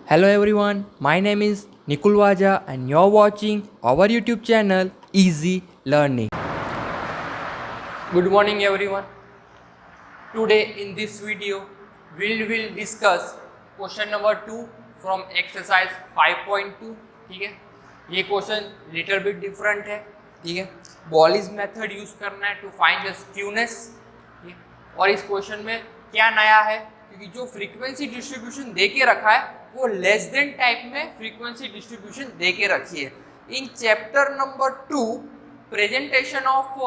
Hello everyone, my name is Nikul Waja and you're watching our YouTube channel Easy Learning. Good morning everyone. Today in this video we will discuss question number 2 from exercise 5.2. ठीक है, ये question little bit different है. ठीक है, बॉलीज method use करना है to find the skewness. और इस क्वेश्चन में क्या नया है, क्योंकि जो फ्रीक्वेंसी डिस्ट्रीब्यूशन दे के रखा है वो लेस देन टाइप में फ्रीक्वेंसी डिस्ट्रीब्यूशन दे के रखी है. In chapter number 2 presentation of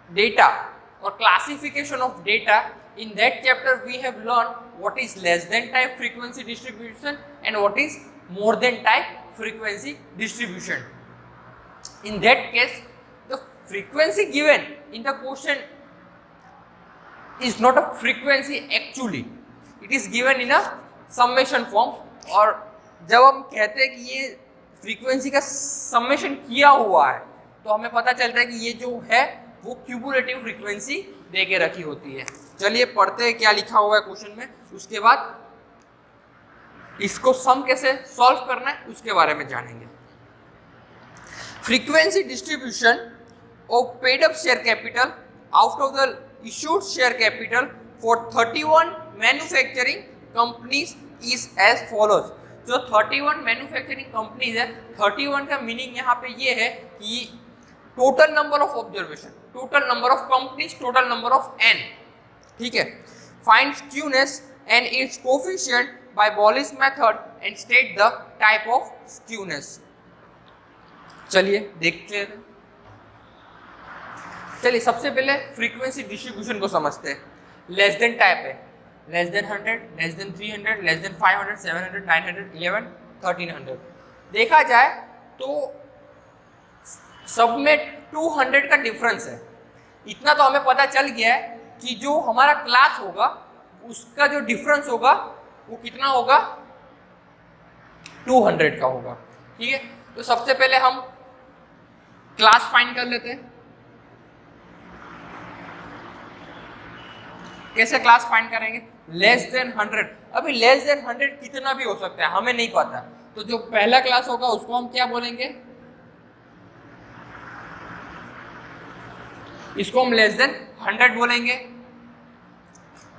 data or classification of data, in that chapter we have learned what is less than type frequency distribution and what is more than type frequency distribution. In that case the frequency given in the question is not a frequency actually, it is given in a summation form. और जब हम कहते हैं कि ये frequency का summation किया हुआ है तो हमें पता चलता है कि ये जो है वो क्यूमुलेटिव फ्रीक्वेंसी दे के रखी होती है. चलिए पढ़ते हैं क्या लिखा हुआ है क्वेश्चन में, उसके बाद इसको सम कैसे सॉल्व करना है उसके बारे में जानेंगे. Frequency distribution of paid up share capital out of the issued share capital for 31 manufacturing companies is as follows. जो 31 मैन्युफैक्चरिंग कंपनीज है, 31 का मीनिंग यहाँ पे ये है कि total number of observation, total number of companies, total number of N. ठीक है, find skewness and its coefficient by Bowley's method and state the type of skewness. चलिए देखते हैं. चलिए सबसे पहले फ्रीक्वेंसी डिस्ट्रीब्यूशन को समझते हैं. लेस देन टाइप है, less than 100, less than 300, less than 500, 700, 900, 11, 1300. देखा जाए तो सब में 200 का डिफरेंस है. इतना तो हमें पता चल गया है कि जो हमारा क्लास होगा उसका जो डिफरेंस होगा वो कितना होगा, 200 का होगा. ठीक है, तो सबसे पहले हम क्लास फाइंड कर लेते हैं. कैसे क्लास फाइंड करेंगे? Less than 100. अभी लेस देन 100 कितना भी हो सकता है, हमें नहीं पता. तो जो पहला क्लास होगा उसको हम क्या बोलेंगे, इसको हम लेस देन 100 बोलेंगे.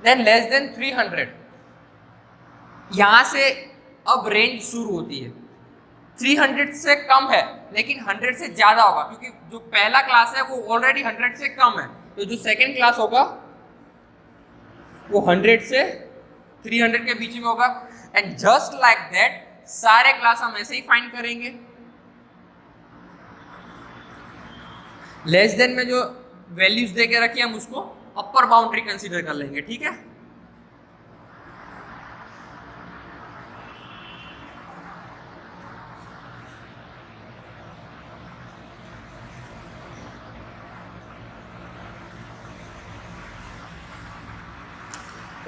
Than less than 300. यहां से अब रेंज शुरू होती है. 300 से कम है लेकिन 100 से ज्यादा होगा, क्योंकि जो पहला क्लास है वो ऑलरेडी 100 से कम है. तो जो सेकेंड क्लास होगा वो 100 से 300 के बीच में होगा. एंड जस्ट लाइक दैट सारे क्लास हम ऐसे ही फाइंड करेंगे. लेस देन में जो वैल्यूज दे के रखी हम उसको अपर बाउंड्री कंसीडर कर लेंगे. ठीक है,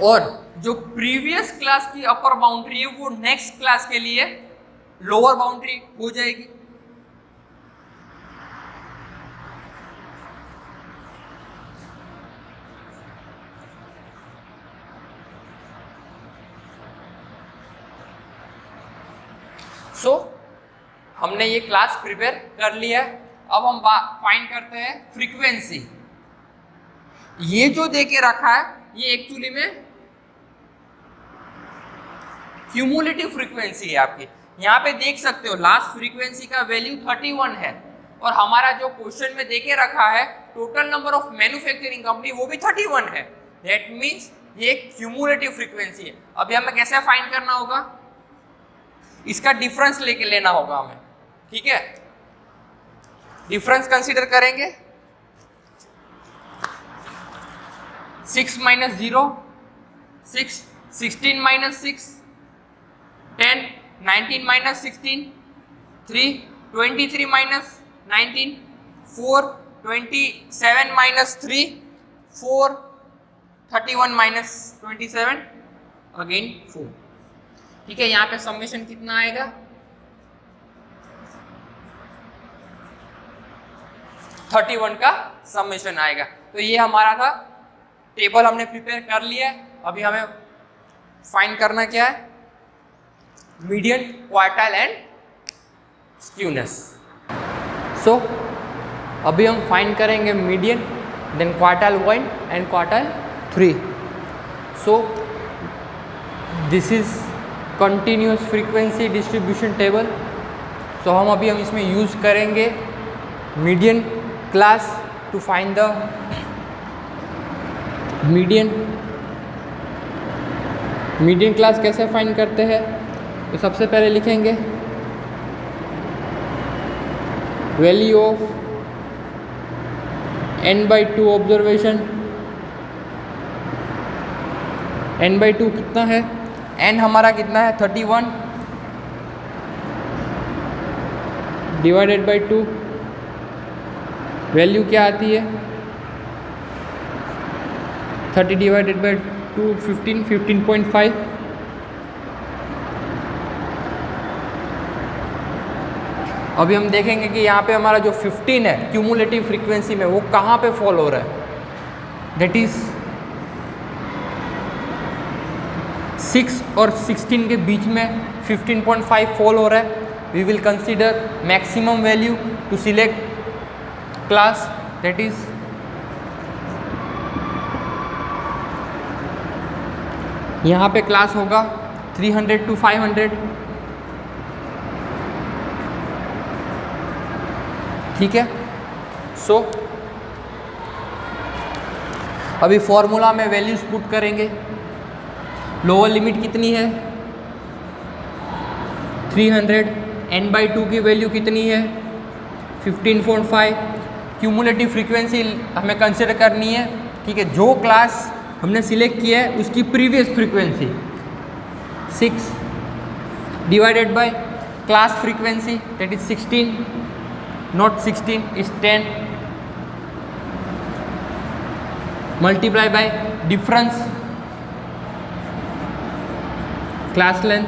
और जो प्रीवियस क्लास की अपर बाउंड्री है वो नेक्स्ट क्लास के लिए लोअर बाउंड्री हो जाएगी. हमने ये क्लास प्रिपेयर कर लिया है. अब हम फाइंड करते हैं फ्रीक्वेंसी. ये जो दे के रखा है ये एक्चुअली में क्यूमुलेटिव फ्रीक्वेंसी है आपकी. यहाँ पे देख सकते हो लास्ट फ्रीक्वेंसी का वैल्यू 31 है और हमारा जो क्वेश्चन में दे के रखा है total number of manufacturing company वो भी 31 है. दैट मीन्स ये क्यूमुलेटिव फ्रीक्वेंसी है. अभी हमें कैसे फाइंड करना होगा, इसका डिफरेंस लेके लेना होगा हमें. ठीक है, डिफरेंस कंसीडर करेंगे. 6 minus 0 6, 16 minus 6 10, 19 minus 16 3, 23 minus 19 4, 27 minus 3 4, 31 minus 27 again 4. ठीक है, यहाँ पे समेशन कितना आएगा, 31 का समेशन आएगा. तो ये हमारा था, टेबल हमने प्रिपेयर कर लिया है. अभी हमें फाइंड करना क्या है, median, quartile and skewness. So अभी हम फाइंड करेंगे median, then quartile 1 and quartile 3। So this is continuous frequency distribution table. So हम इसमें यूज़ करेंगे median class to find the median class कैसे फाइंड करते हैं? तो सबसे पहले लिखेंगे value of n/2 observation. n/2 कितना है? n हमारा कितना है? 31 डिवाइडेड बाई 2। वैल्यू क्या आती है? 30 डिवाइडेड बाई 2 15, 15.5। अभी हम देखेंगे कि यहाँ पे हमारा जो 15 है क्यूमुलेटिव फ्रीक्वेंसी में, वो कहाँ पे फॉल हो रहा है। दैट इज 6 और 16 के बीच में 15.5 फॉल हो रहा है। We will consider maximum value to select class, that is यहाँ पे क्लास होगा 300 to 500। ठीक है। सो अभी फॉर्मूला में वैल्यूज पुट करेंगे। लोअर लिमिट कितनी है? 300। n/2 की वैल्यू कितनी है? 15.5। क्यूमुलेटिव फ्रीक्वेंसी हमें कंसिडर करनी है। ठीक है, जो क्लास हमने सिलेक्ट किया है उसकी previous frequency 6 divided bye class frequency, that is 16, not 16 is 10, multiply bye difference class length.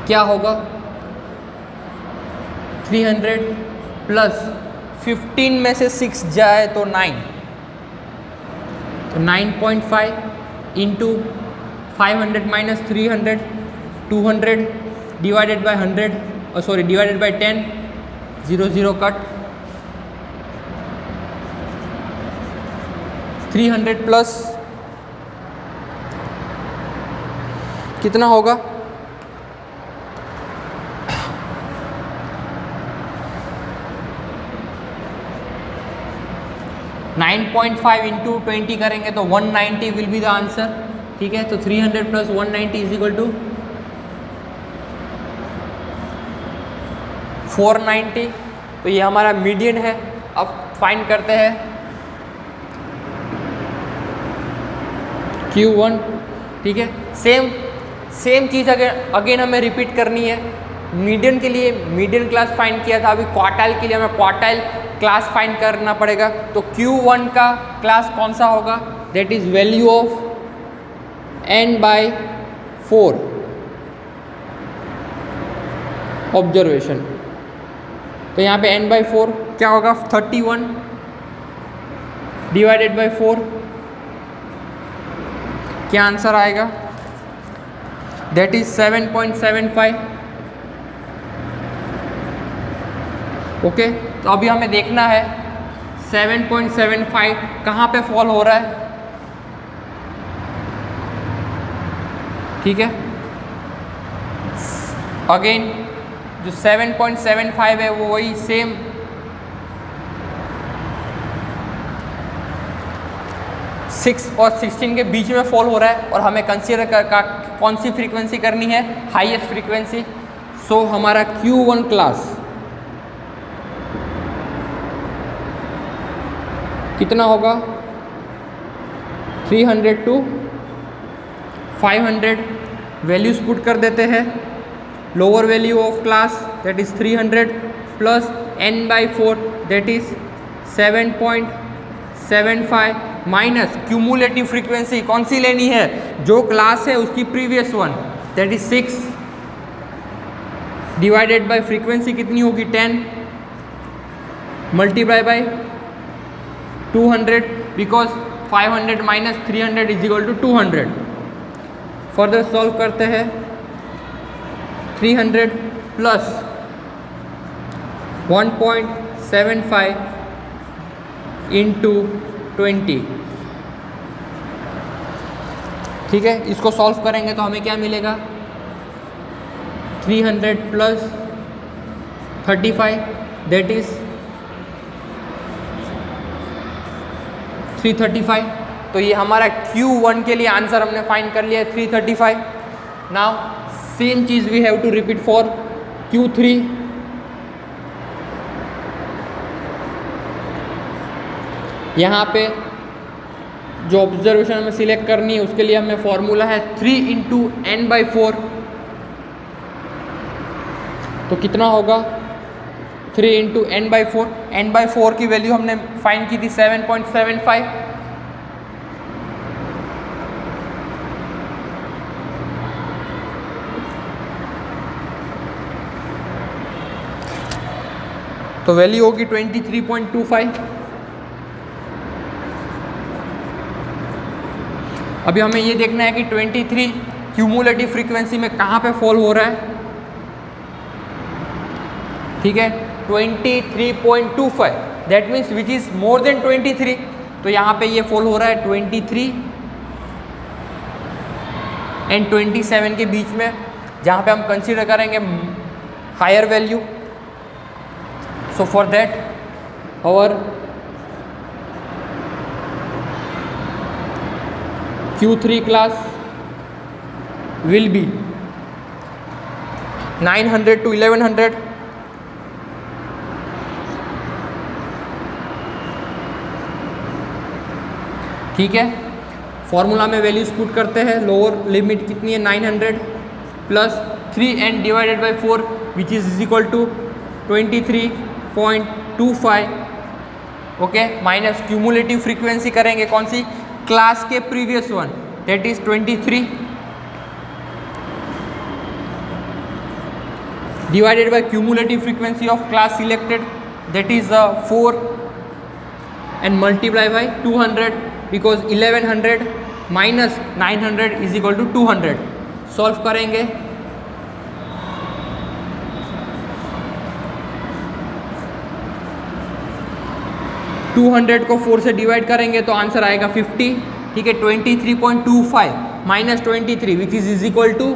क्या होगा? 300 प्लस 15 में से 6 जाए तो 9, तो 9.5 into 500 minus 300, 200 divided by 100, divided by 10, 0 cut. 300 plus कितना होगा? 9.5 इंटू 20 करेंगे तो 190 विल बी द आंसर। ठीक है, तो 300 प्लस 190 इज इक्वल टू 490। तो ये हमारा मीडियन है। अब फाइंड करते हैं Q1। ठीक है, सेम चीज़ अगेन हमें रिपीट करनी है। मीडियन के लिए मीडियन क्लास फाइंड किया था, अभी क्वार्टाइल के लिए हमें क्वार्टाइल क्लास फाइंड करना पड़ेगा। तो Q1 का क्लास कौन सा होगा? That is value of n/4 observation. तो यहाँ पे n/4 क्या होगा? 31 डिवाइडेड बाय 4। क्या आंसर आएगा? That is 7.75। ओके, तो अभी हमें देखना है 7.75 कहाँ पे फॉल हो रहा है। ठीक है, अगेन जो 7.75 है वो वही सेम 6 और 16 के बीच में फॉल हो रहा है, और हमें कंसीडर कौन सी फ्रीक्वेंसी करनी है? Highest frequency. सो हमारा Q1 क्लास कितना होगा? 300 to 500। वैल्यूज पुट कर देते हैं। Lower value of class that is 300 plus n/4 that is 7.75 minus cumulative frequency कौन सी लेनी है? जो क्लास है उसकी previous one, that is 6 divided by frequency कितनी होगी? 10 multiply by 200, because 500 minus 300 is equal to 200। Further solve करते हैं। 300 प्लस 1.75 इंटू 20, ठीक है। इसको सॉल्व करेंगे तो हमें क्या मिलेगा, 300 प्लस 35 दैट इज 335। तो ये हमारा Q1 के लिए आंसर हमने फाइंड कर लिया है 335। नाउ सेम चीज we have to repeat for Q3। यहाँ पे जो ऑब्जर्वेशन हमें सिलेक्ट करनी है उसके लिए हमें फॉर्मूला है 3 इंटू n/4। तो कितना होगा 3 इंटू n/4। n/4 की वैल्यू हमने फाइंड की थी 7.75। तो वैल्यू होगी 23.25। अभी हमें ये देखना है कि 23 क्यूमुलेटिव फ्रीक्वेंसी में कहाँ पे फॉल हो रहा है, ठीक है। 23.25 that means which is more than 23। तो यहाँ पे ये फॉल हो रहा है 23 एंड 27 के बीच में, जहाँ पे हम कंसीडर करेंगे higher value. So for that our Q3 class will be 900 to 1100। ठीक है, फॉर्मूला में वैल्यूज पुट करते हैं। लोअर लिमिट कितनी है 900 plus 3n divided by 4 which is equal to 23.25। Okay, minus cumulative frequency करेंगे कौन सी, क्लास के previous one that is 23 divided by cumulative frequency of class selected that is 4 and multiply by 200 because 1100 minus 900 is equal to 200। Solve करेंगे। To 200 को 4 से divide करेंगे तो answer आएगा 50। ठीक है, 23.25 minus 23 which is equal to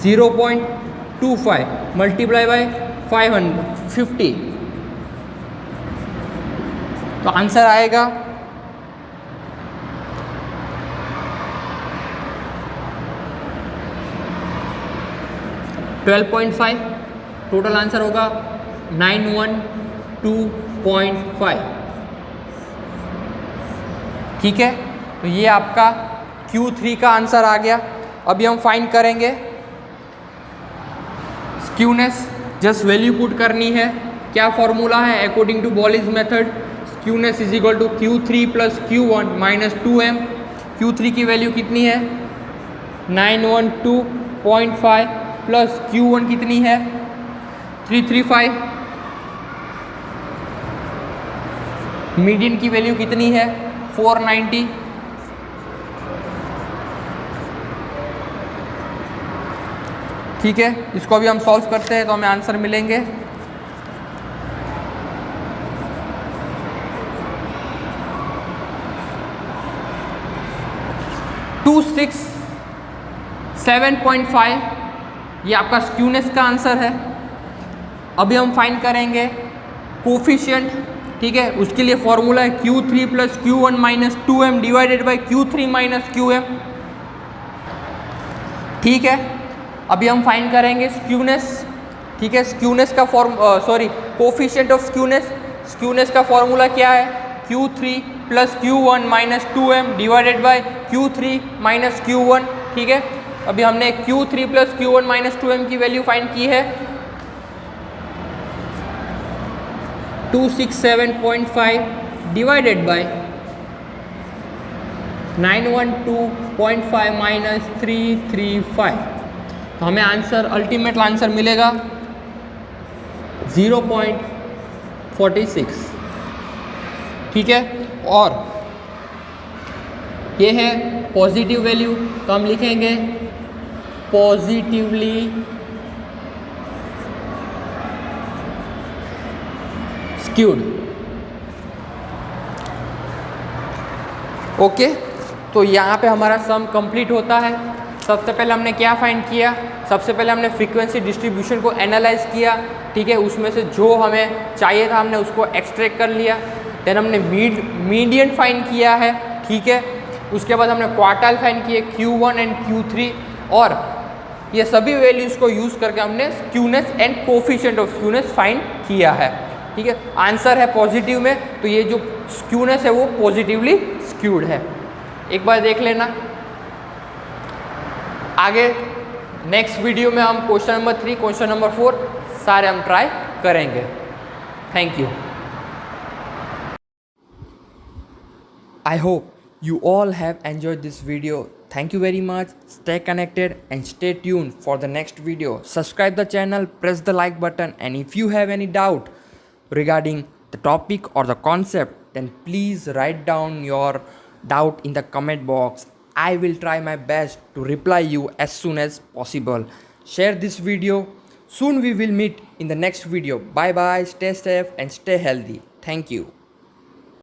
0.25 multiply by 550। तो answer आएगा 12.5। टोटल आंसर होगा 912.5। ठीक है, तो ये आपका Q3 का आंसर आ गया। अभी हम फाइंड करेंगे स्क्यूनेस। जस्ट वैल्यू पुट करनी है। क्या फॉर्मूला है according to Bowley's method, skewness is equal to Q3 plus Q1 minus 2m। Q3 की वैल्यू कितनी है 912.5 प्लस Q1 कितनी है 335। मीडियन की वैल्यू कितनी है 490। ठीक है, इसको अभी हम सॉल्व करते हैं तो हमें आंसर मिलेंगे 267.5। ये आपका स्क्यूनेस का आंसर है। अभी हम फाइंड करेंगे कोफिशिएंट। ठीक है, उसके लिए फॉर्मूला है Q3 plus Q1 minus 2m divided by Q3 minus QM। ठीक है, अभी हम फाइंड करेंगे स्क्यूनेस। ठीक है, स्क्यूनेस का कोफिशिएंट ऑफ स्क्यूनेस। स्क्यूनेस का फॉर्मूला क्या है Q3 plus Q1 minus 2m divided by Q3 minus Q1। ठीक है, अभी हमने Q3 plus Q1 minus 2m की वैल्यू फाइंड की है 267.5 डिवाइडेड बाय 912.5 माइनस 335। तो हमें आंसर अल्टीमेट आंसर मिलेगा 0.46। ठीक है, और ये है पॉजिटिव वैल्यू, तो हम लिखेंगे पॉजिटिवली स्क्यूड। ओके, तो यहाँ पे हमारा सम कंप्लीट होता है। सबसे पहले हमने क्या फाइंड किया, सबसे पहले हमने फ्रीक्वेंसी डिस्ट्रीब्यूशन को एनालाइज किया, ठीक है, उसमें से जो हमें चाहिए था हमने उसको एक्सट्रैक्ट कर लिया। देन हमने मीडियन फाइंड किया है, ठीक है, उसके बाद हमने क्वार्टाइल फाइंड किए Q1 एंड Q3, और ये सभी वैल्यूज़ को यूज़ करके हमने skewness and coefficient of skewness find किया है, ठीक है। आंसर है पॉजिटिव में, तो ये जो स्क्यूनेस है वो पॉजिटिवली स्क्यूड है। एक बार देख लेना। आगे नेक्स्ट वीडियो में हम क्वेश्चन नंबर 3, क्वेश्चन नंबर 4 सारे हम ट्राई करेंगे। Thank you. I hope you all have enjoyed this video. Thank you very much. Stay connected and stay tuned for the next video. Subscribe the channel, press the like button, and if you have any doubt regarding the topic or the concept, then please write down your doubt in the comment box. I will try my best to reply you as soon as possible. Share this video. Soon we will meet in the next video. Bye bye. Stay safe and stay healthy. Thank you.